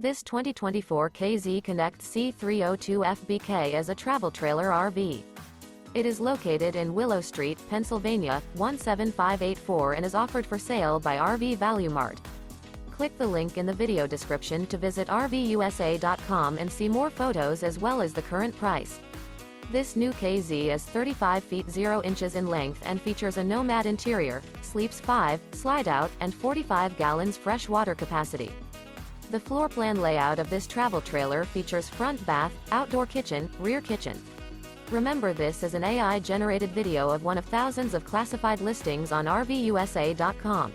This 2024 K-Z Connect C302FBK is a travel trailer RV. It is located in Willow Street, Pennsylvania, 17584 and is offered for sale by RV Value Mart. Click the link in the video description to visit RVUSA.com and see more photos as well as the current price. This new K-Z is 35 feet 0 inches in length and features a NOMAD interior, sleeps 5, slide-out, and 45 gallons fresh water capacity. The floor plan layout of this travel trailer features front bath, outdoor kitchen, rear kitchen. Remember, this is an AI-generated video of one of thousands of classified listings on RVUSA.com.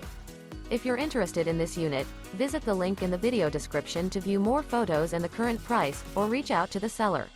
If you're interested in this unit, visit the link in the video description to view more photos and the current price, or reach out to the seller.